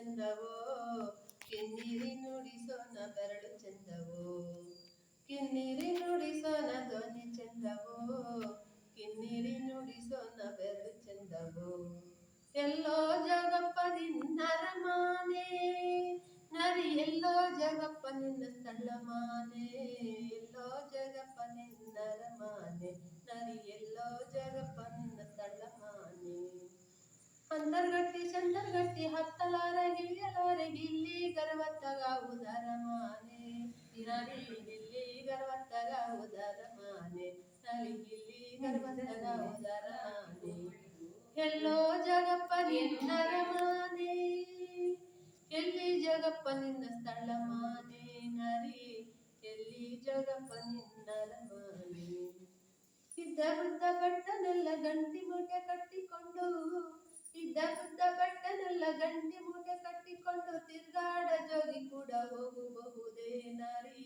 ಚಂದವೋ, ಕಿನ್ನಿರಿ ನುಡಿಸೋನ ಬೆರಳು ಚಂದವೋ, ಕಿನ್ನಿರಿ ನುಡಿಸೋನ ಧ್ವನಿ ಚಂದವೋ, ಕಿನ್ನಿರಿ ನುಡಿಸೋನ ಬೆರಳು ಚಂದವೋ. ಎಲ್ಲೋ ಜಗಪ್ಪ ನಿನ್ನರಮಾನೆ, ನರಿ ಎಲ್ಲೋ ಜಗಪ್ಪ ನಿನ್ನ ಸ್ಥಳಮಾನೆ, ಎಲ್ಲೋ ಜಗಪ್ಪ ನಿನ್ನರಮಾನೆ, ನರಿ ಎಲ್ಲೋ ಜಗಪ್ಪ ನಿನ್ನ ಸ್ಥಳಮಾನೆ. ಅಂತರ್ಗಟ್ಟಿ ಚಂದರ್ಗಟ್ಟಿ ಹತ್ತಲಾರ ಗಿಳಿಯಲಾರೆ ಗಿಲ್ಲಿ ಗರ್ವತ್ತಗಾವುದರಮಾನೆ, ನರಿ ಗಿಲ್ಲಿ ಗರ್ವತ್ತಗಾವುದರಮಾನೆ, ನರಿ ಗಿಲ್ಲಿ ಗರ್ವತ್ತಗಾವುದರಮಾನೆ. ಎಲ್ಲೋ ಜಗಪ್ಪ ನಿನ್ನರಮಾನೆ, ಎಲ್ಲಿ ಜಗಪ್ಪ ನಿನ್ನ ಸ್ಥಳಮಾನೆ, ನರಿ ಎಲ್ಲಿ ಜಗಪ್ಪ ನಿನ್ನರಮಾನೆ. ಇದ್ದ ಬುದ್ಧ ಬಟ್ಟನೆಲ್ಲ ಗಂಟಿ ಮೂಟೆ ಕಟ್ಟಿಕೊಂಡು, ಇದ್ದ ಬುದ್ಧ ಬಟ್ಟನೆಲ್ಲ ಗಂಟಿ ಮೂಟೆ ಕಟ್ಟಿಕೊಂಡು, ತಿರ್ಗಾಡ ಜೋಗಿ ಕೂಡ ಹೋಗಬಹುದೇ ನರಿ,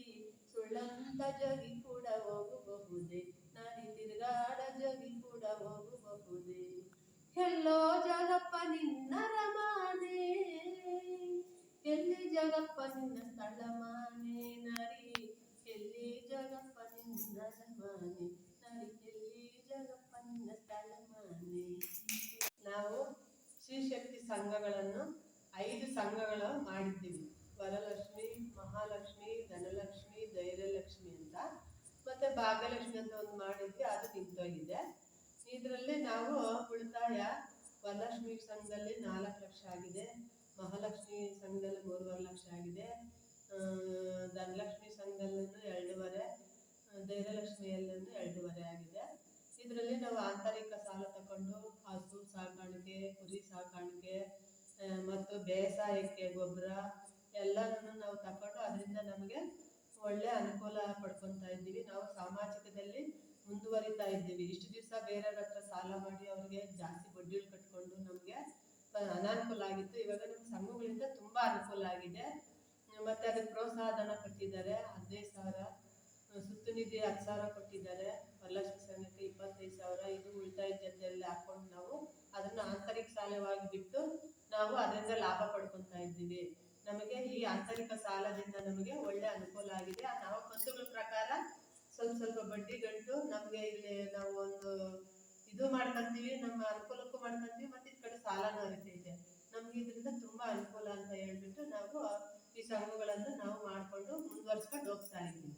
ಸುಳ್ಳಂತ ಜೋಗಿ ಕೂಡ ಹೋಗಬಹುದೇ ನರಿ, ತಿರ್ಗಾಡ ಜೋಗಿ ಕೂಡ ಹೋಗಬಹುದೇ. ಎಲ್ಲೋ ಜಗಪ್ಪ ನಿನ್ನರಮಾನೆ, ಎಲ್ಲಿ ಜಗಪ್ಪ ನಿನ್ನ ಸ್ಥಳಮಾನೆ, ನರಿ ಎಲ್ಲಿ ಜಗಪ್ಪ ನಿನ್ನರಮಾನೆ, ನರಿ ಎಲ್ಲಿ ಜಗಪ್ಪ ನಿನ್ನ ಸ್ಥಳಮಾನೆ. ನಾವು ಶ್ರೀಶಕ್ತಿ ಸಂಘಗಳನ್ನು 5 ಸಂಘಗಳು ಮಾಡಿದ್ದೀವಿ. ವರಲಕ್ಷ್ಮಿ, ಮಹಾಲಕ್ಷ್ಮಿ, ಧನಲಕ್ಷ್ಮಿ, ಧೈರ್ಯಲಕ್ಷ್ಮಿ ಅಂತ, ಮತ್ತೆ ಭಾಗ್ಯಲಕ್ಷ್ಮಿ ಅಂತ ಒಂದು ಮಾಡಿದ್ವಿ, ಅದು ನಿಂತೋಗಿದೆ. ಇದರಲ್ಲಿ ನಾವು ಉಳಿತಾಯ ವರಲಕ್ಷ್ಮಿ ಸಂಘದಲ್ಲಿ 4 ಲಕ್ಷ ಆಗಿದೆ, ಮಹಾಲಕ್ಷ್ಮಿ ಸಂಘದಲ್ಲಿ 3.5 ಲಕ್ಷ ಆಗಿದೆ, ಧನಲಕ್ಷ್ಮಿ ಸಂಘದಲ್ಲೂ 2.5, ಧೈರ್ಯಲಕ್ಷ್ಮಿಯಲ್ಲೂ 2.5 ಆಗಿದೆ. ಇದರಲ್ಲಿ ನಾವು ಆಂತರಿಕ ಸಾಲ ತಗೊಂಡು ಹಸು ಸಾಕಾಣಿಕೆ, ಕುರಿ ಸಾಕಾಣಿಕೆ ಮತ್ತು ಬೇಸಾಯಕ್ಕೆ ಗೊಬ್ಬರ ಎಲ್ಲನೂ ನಾವು ತಗೊಂಡು ಅದರಿಂದ ನಮಗೆ ಒಳ್ಳೆ ಅನುಕೂಲ ಪಡ್ಕೊತಾ ಇದ್ದೀವಿ. ನಾವು ಸಾಮಾಜಿಕದಲ್ಲಿ ಮುಂದುವರಿತಾ ಇದ್ದೀವಿ. ಇಷ್ಟು ದಿವಸ ಬೇರೆಯವ್ರ ಹತ್ರ ಸಾಲ ಮಾಡಿ ಅವ್ರಿಗೆ ಜಾಸ್ತಿ ಬಡ್ಡಿಗಳು ಕಟ್ಕೊಂಡು ನಮಗೆ ಅನಾನುಕೂಲ ಆಗಿತ್ತು. ಇವಾಗ ನಮ್ಮ ಸಂಘಗಳಿಂದ ತುಂಬ ಅನುಕೂಲ ಆಗಿದೆ. ಮತ್ತು ಅದಕ್ಕೆ ಪ್ರೋತ್ಸಾಹ ಧನ ಕೊಟ್ಟಿದ್ದಾರೆ 15,000, ಸುತ್ತು ನಿಧಿ 10,000 ಕೊಟ್ಟಿದ್ದಾರೆ. ವರಲಕ್ಷ್ಮಿ ಸಂಘಕ್ಕೆ 25,000. ಇದು ಉಳಿತಾಯ ಜೊತೆಯಲ್ಲಿ ಹಾಕೊಂಡು ನಾವು ಅದನ್ನು ಆಂತರಿಕ ಸಾಲವಾಗಿ ಬಿಟ್ಟು ನಾವು ಅದರಿಂದ ಲಾಭ ಪಡ್ಕೊತಾ ಇದ್ದೀವಿ. ನಮಗೆ ಈ ಆಂತರಿಕ ಸಾಲದಿಂದ ನಮಗೆ ಒಳ್ಳೆ ಅನುಕೂಲ ಆಗಿದೆ. ನಾವು ಕಂತುಗಳ ಪ್ರಕಾರ ಸ್ವಲ್ಪ ಬಡ್ಡಿ ಗಂಟು ನಮಗೆ ಇಲ್ಲಿ ನಾವು ಒಂದು ಇದು ಮಾಡ್ಕೊಂತೀವಿ, ನಮ್ಮ ಅನುಕೂಲಕ್ಕೂ ಮಾಡ್ಕೊಂತೀವಿ, ಮತ್ತು ಈ ಕಡೆ ಸಾಲನೂ ಹರಿತೈತೆ. ನಮ್ಗೆ ಇದರಿಂದ ತುಂಬ ಅನುಕೂಲ ಅಂತ ಹೇಳ್ಬಿಟ್ಟು ನಾವು ಈ ಸಂಘಗಳನ್ನು ನಾವು ಮಾಡಿಕೊಂಡು ಮುಂದುವರ್ಸ್ಕೊಂಡು ಹೋಗ್ತಾ ಇದ್ದೀವಿ.